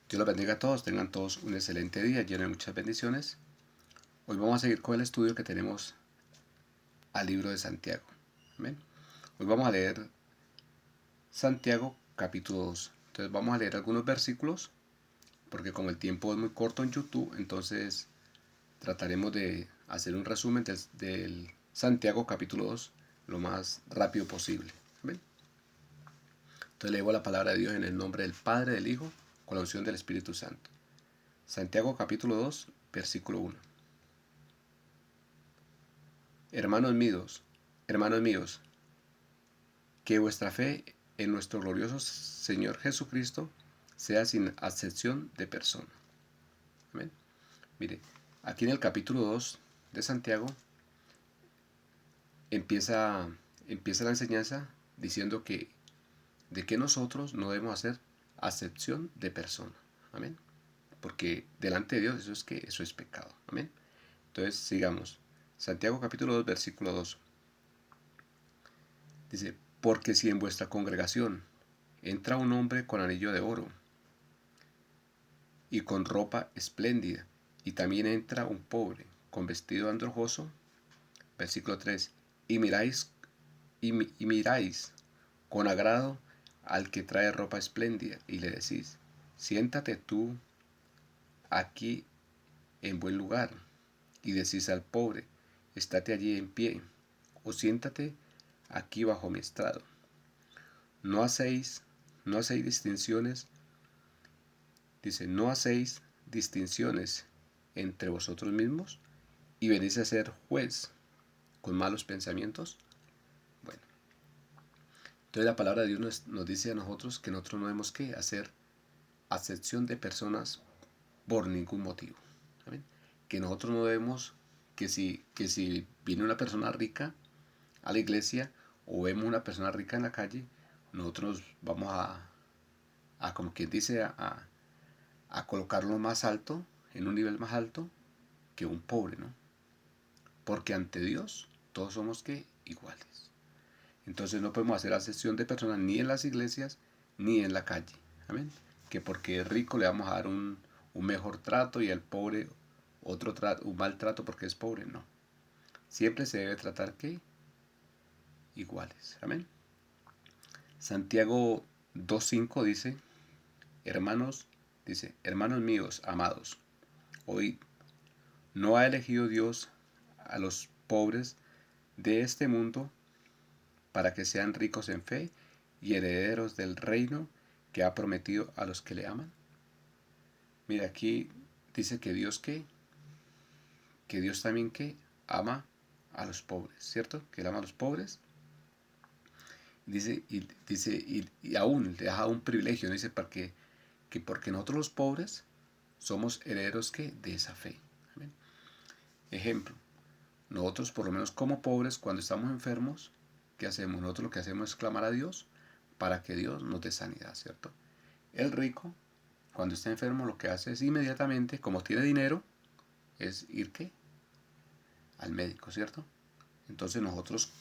Dios los bendiga a todos, tengan todos un excelente día lleno de muchas bendiciones. Hoy vamos a seguir con el estudio que tenemos al libro de Santiago. Amén. Hoy vamos a leer Santiago capítulo 2. Entonces vamos a leer algunos versículos, porque como el tiempo es muy corto en YouTube, entonces trataremos de hacer un resumen del Santiago capítulo 2 lo más rápido posible. Amén. Entonces leo la palabra de Dios en el nombre del Padre, del Hijo, con la unción del Espíritu Santo. Santiago capítulo 2, versículo 1. Hermanos míos, que vuestra fe en nuestro glorioso Señor Jesucristo sea sin acepción de persona. Amén. Mire, aquí en el capítulo 2 de Santiago empieza, empieza la enseñanza diciendo de que nosotros no debemos hacer acepción de persona. Amén. Porque delante de Dios eso es pecado. Amén. Entonces sigamos. Santiago capítulo 2 versículo 2. Dice, porque si en vuestra congregación entra un hombre con anillo de oro y con ropa espléndida, y también entra un pobre con vestido andrajoso, versículo 3, y miráis con agrado al que trae ropa espléndida, y le decís, siéntate tú aquí en buen lugar, y decís al pobre, estate allí en pie, o siéntate aquí bajo mi estrado. No hacéis, no hacéis distinciones, dice, no hacéis distinciones entre vosotros mismos y venís a ser juez con malos pensamientos. Bueno, entonces la palabra de Dios nos dice a nosotros que nosotros no debemos que hacer acepción de personas por ningún motivo. ¿Saben? Que nosotros no debemos, que si viene una persona rica a la iglesia o vemos una persona rica en la calle, nosotros vamos a como quien dice, a colocarlo más alto, en un nivel más alto que un pobre, ¿no? Porque ante Dios todos somos que iguales. Entonces no podemos hacer acepción de personas ni en las iglesias ni en la calle. Amén. Que porque es rico le vamos a dar un mejor trato y al pobre otro trato, un mal trato porque es pobre. No. Siempre se debe tratar que iguales. Amén. Santiago 2.5 dice, hermanos míos, amados, oíd, ¿no ha elegido Dios a los pobres de este mundo para que sean ricos en fe y herederos del reino que ha prometido a los que le aman? Mira, aquí dice que Dios también que ama a los pobres, ¿cierto? Que él ama a los pobres. Y aún le da un privilegio, ¿no? Dice, que porque nosotros los pobres somos herederos que de esa fe. ¿Amén? Ejemplo, nosotros por lo menos como pobres cuando estamos enfermos, ¿qué hacemos? Nosotros lo que hacemos es clamar a Dios para que Dios nos dé sanidad, ¿cierto? El rico, cuando está enfermo, lo que hace es inmediatamente, como tiene dinero, es ir ¿qué? Al médico, ¿cierto? Entonces nosotros,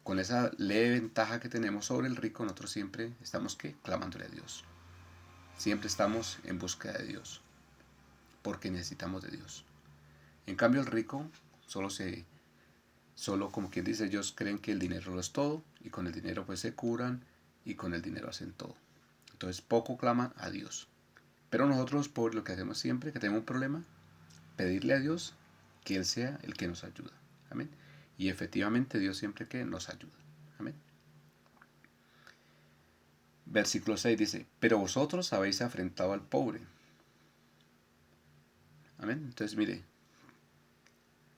con esa leve ventaja que tenemos sobre el rico, nosotros siempre estamos ¿qué? Clamándole a Dios. Siempre estamos en búsqueda de Dios, porque necesitamos de Dios. En cambio el rico solo como quien dice, ellos creen que el dinero lo es todo, y con el dinero pues se curan, y con el dinero hacen todo. Entonces poco claman a Dios. Pero nosotros por lo que hacemos siempre que tenemos un problema, pedirle a Dios que Él sea el que nos ayuda. Amén. Y efectivamente Dios siempre que nos ayuda. Amén. Versículo 6 dice, pero vosotros habéis afrentado al pobre. Amén. Entonces mire,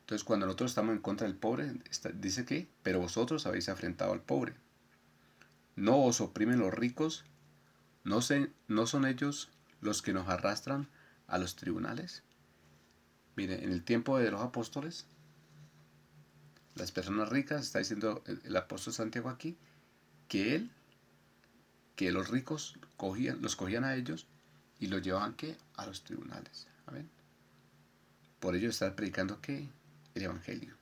entonces cuando nosotros estamos en contra del pobre, dice que, pero vosotros habéis afrentado al pobre. No os oprimen los ricos, no son ellos los que nos arrastran a los tribunales. Mire, en el tiempo de los apóstoles, las personas ricas, está diciendo el apóstol Santiago aquí, que que los ricos los cogían a ellos y los llevaban ¿qué? A los tribunales. ¿Amén? Por ello está predicando que el Evangelio.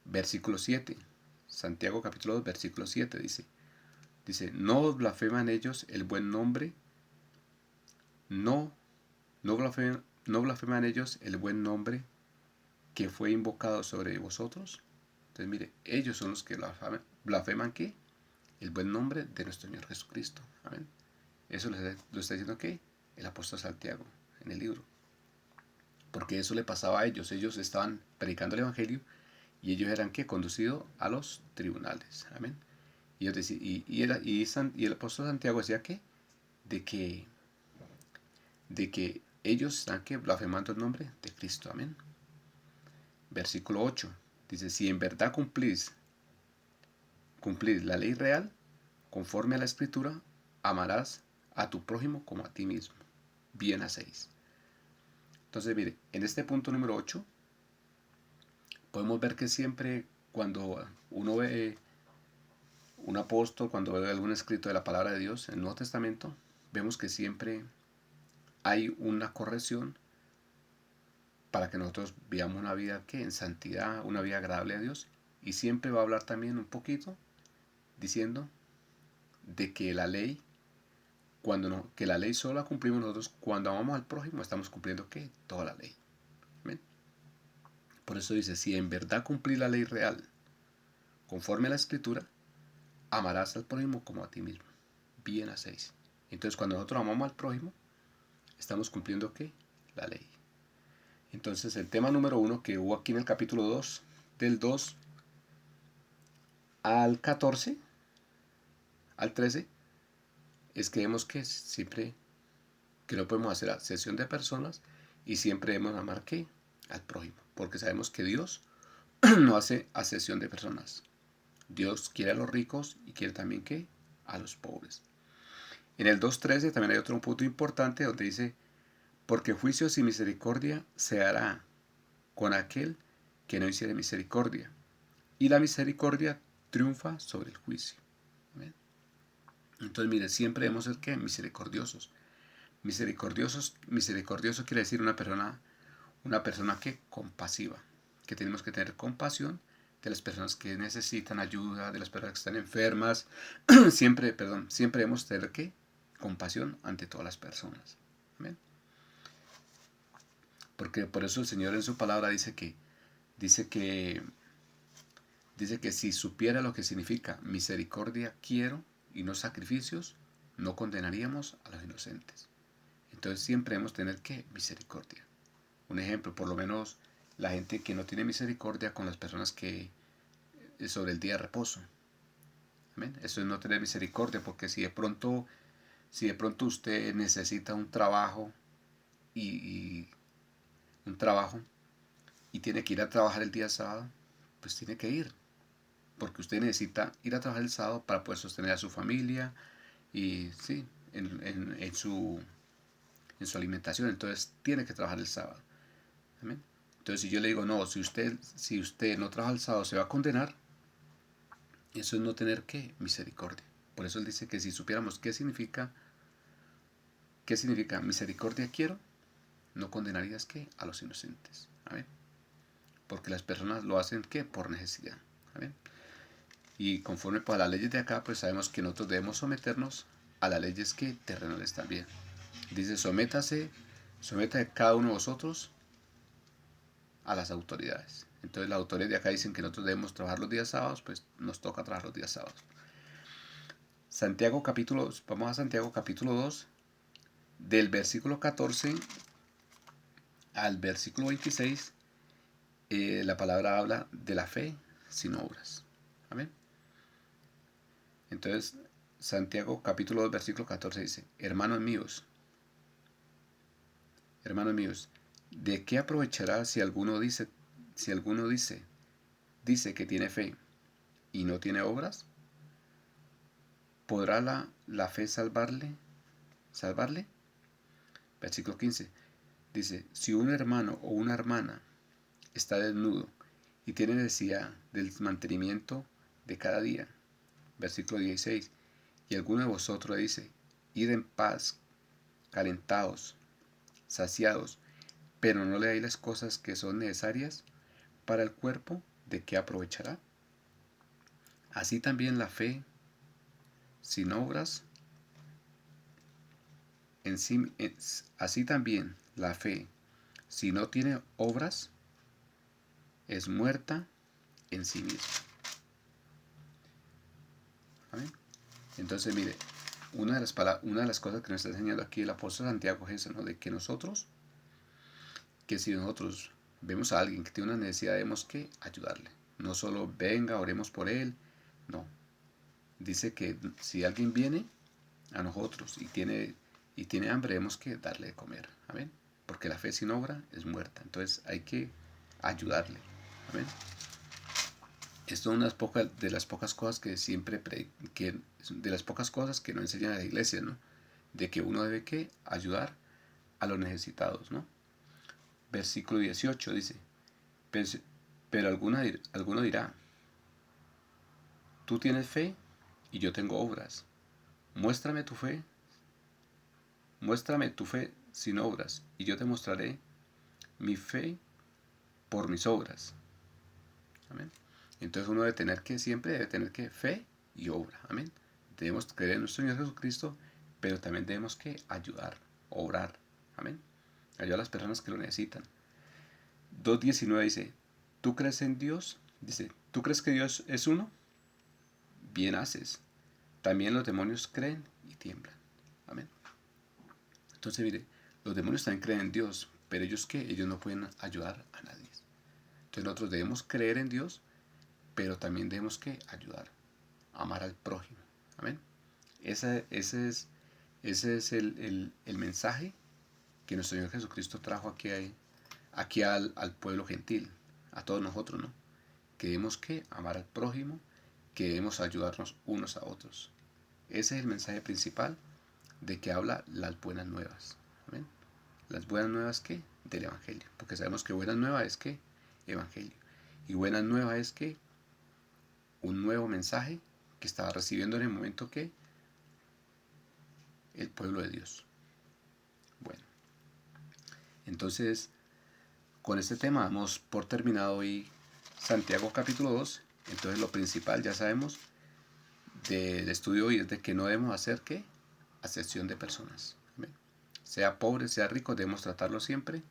Versículo 7. Santiago capítulo 2, versículo 7 dice, no blasfeman ellos el buen nombre No, no blasfeman ellos el buen nombre que fue invocado sobre vosotros. Entonces, mire, ellos son los que blasfeman ¿qué? El buen nombre de nuestro Señor Jesucristo. Amén. Eso lo está diciendo ¿qué? El apóstol Santiago en el libro. Porque eso le pasaba a ellos. Ellos estaban predicando el Evangelio y ellos eran ¿qué? Conducidos a los tribunales. Amén. Y el apóstol Santiago decía ¿qué? De que ellos están ¿qué? Blasfemando el nombre de Cristo. Amén. Versículo 8. Dice, si en verdad cumplís la ley real, conforme a la Escritura, amarás a tu prójimo como a ti mismo. Bien hacéis. Entonces, mire, en este punto número 8, podemos ver que siempre cuando uno ve un apóstol, cuando ve algún escrito de la palabra de Dios en el Nuevo Testamento, vemos que siempre hay una corrección para que nosotros vivamos una vida que en santidad, una vida agradable a Dios, y siempre va a hablar también un poquito diciendo de que la ley, que la ley solo la cumplimos nosotros cuando amamos al prójimo, estamos cumpliendo ¿qué? Toda la ley. ¿Amén? Por eso dice, si en verdad cumplís la ley real, conforme a la Escritura, amarás al prójimo como a ti mismo. Bien hacéis. Entonces, cuando nosotros amamos al prójimo, estamos cumpliendo ¿qué? La ley. Entonces, el tema número 1 que hubo aquí en el capítulo 2, del 2 al 14, al 13, es que vemos que siempre que no podemos hacer acepción de personas y siempre debemos amar ¿qué? Al prójimo, porque sabemos que Dios no hace acepción de personas. Dios quiere a los ricos y quiere también ¿qué? A los pobres. En el 2.13 también hay otro punto importante donde dice, porque juicio sin misericordia se hará con aquel que no hiciere misericordia, y la misericordia triunfa sobre el juicio. ¿Amén? Entonces, mire, siempre debemos ser ¿qué? Misericordiosos. Misericordioso quiere decir una persona que compasiva, que tenemos que tener compasión de las personas que necesitan ayuda, de las personas que están enfermas. siempre debemos tener ¿qué? Compasión ante todas las personas. ¿Amén? Porque por eso el Señor en su palabra dice que si supiera lo que significa misericordia quiero y no sacrificios, no condenaríamos a los inocentes. Entonces siempre debemos tener ¿qué? Misericordia. Un ejemplo, por lo menos la gente que no tiene misericordia con las personas que sobre el día de reposo. ¿Amén? Eso es no tener misericordia, porque si de pronto usted necesita un trabajo y un trabajo y tiene que ir a trabajar el día sábado, pues tiene que ir, porque usted necesita ir a trabajar el sábado para poder sostener a su familia y sí, en su alimentación. Entonces tiene que trabajar el sábado. ¿Amén? Entonces si yo le digo, no, si usted no trabaja el sábado se va a condenar, eso es no tener ¿qué? Misericordia. Por eso él dice que si supiéramos qué significa misericordia quiero, no condenarías ¿qué? A los inocentes. ¿Amén? Porque las personas lo hacen ¿qué? Por necesidad. ¿Amén? Y conforme a las leyes de acá, pues sabemos que nosotros debemos someternos a las leyes que terrenales también. Dice, someta cada uno de vosotros a las autoridades. Entonces las autoridades de acá dicen que nosotros debemos trabajar los días sábados, pues nos toca trabajar los días sábados. Vamos a Santiago capítulo 2, del versículo 14 al versículo 26, la palabra habla de la fe sin obras. Amén. Entonces, Santiago capítulo 2, versículo 14 dice, hermanos míos, ¿de qué aprovechará si alguno dice que tiene fe y no tiene obras? ¿Podrá la fe salvarle? Versículo 15 dice, si un hermano o una hermana está desnudo y tiene necesidad del mantenimiento de cada día. Versículo 16, y alguno de vosotros le dice, id en paz, calentados, saciados, pero no le dais las cosas que son necesarias para el cuerpo, ¿de qué aprovechará? Así también la fe sin obras así también la fe, si no tiene obras, es muerta en sí misma. ¿Amén? Entonces, mire, una de las cosas que nos está enseñando aquí el apóstol Santiago es eso, ¿no? De que si nosotros vemos a alguien que tiene una necesidad, debemos que ayudarle. No solo venga, oremos por él, no. Dice que si alguien viene a nosotros y tiene hambre, debemos que darle de comer. Amén. Porque la fe sin obra es muerta. Entonces hay que ayudarle. Amén. Esto es de las pocas cosas que de las pocas cosas que no enseñan a la iglesia, ¿no? De que uno debe que ayudar a los necesitados, ¿no? Versículo 18 dice, pero alguno dirá, tú tienes fe y yo tengo obras. Muéstrame tu fe, muéstrame tu fe sin obras, y yo te mostraré mi fe por mis obras. Amén. Entonces uno siempre debe tener que fe y obra. Amén. Debemos creer en nuestro Señor Jesucristo, pero también debemos que ayudar, obrar. Amén. Ayudar a las personas que lo necesitan. 2:19 dice, ¿tú crees en Dios? Dice, ¿tú crees que Dios es uno? Bien haces. También los demonios creen y tiemblan. Amén. Entonces, mire, los demonios también creen en Dios, pero ellos no pueden ayudar a nadie. Entonces nosotros debemos creer en Dios, pero también debemos que ayudar, amar al prójimo. Amén. Ese es el mensaje que nuestro Señor Jesucristo trajo aquí al pueblo gentil, a todos nosotros, ¿no? Que debemos que amar al prójimo, que debemos ayudarnos unos a otros. Ese es el mensaje principal de que habla las buenas nuevas. ¿Amén? Las buenas nuevas que del Evangelio. Porque sabemos que buenas nuevas es que Evangelio. Y buenas nuevas es que un nuevo mensaje que estaba recibiendo en el momento que el pueblo de Dios. Bueno, entonces con este tema damos por terminado hoy Santiago capítulo 2. Entonces lo principal ya sabemos del estudio hoy es de que no debemos hacer ¿qué? Acepción de personas. ¿Amén? Sea pobre, sea rico, debemos tratarlo siempre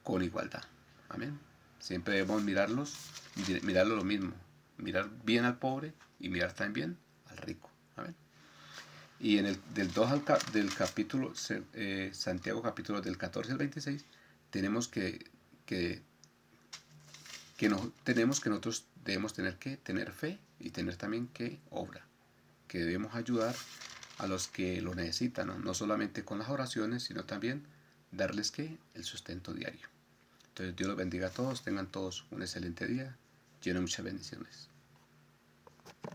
con igualdad. Amén. Siempre debemos mirarlo lo mismo. Mirar bien al pobre y mirar también al rico. Amén. Y del 2 del capítulo, Santiago capítulo del 14 al 26, tenemos tenemos que nosotros debemos tener que tener fe y tener también que obra. Que debemos ayudar a los que lo necesitan, ¿no? No solamente con las oraciones, sino también darles el sustento diario. Entonces Dios los bendiga a todos, tengan todos un excelente día, lleno de muchas bendiciones.